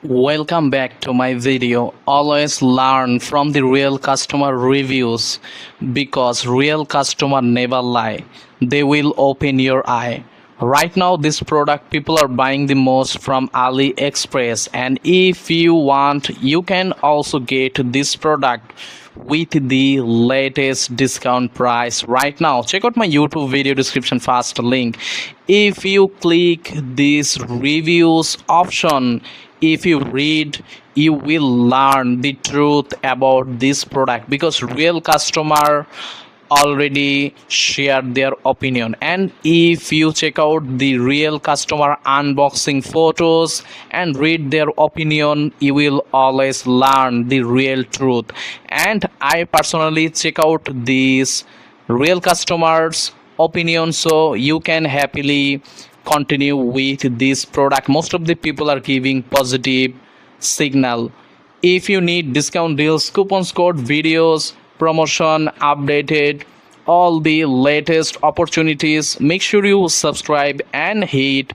Welcome back to my video. Always learn from the real customer reviews because real customer never lie. They will open your eye. Right now this product people are buying the most from AliExpress, and if you want you can also get this product with the latest discount price right now. Check out my YouTube video description first link. If you click this reviews option, if you read, you will learn the truth about this product because real customer already shared their opinion. And if you check out the real customer unboxing photos and read their opinion, you will always learn the real truth. And I personally check out these real customers opinion, so you can happily continue with this product. Most of the people are giving positive signal. If you need discount deals, coupons, code, videos, promotion updated, all the latest opportunities, make sure you subscribe and hit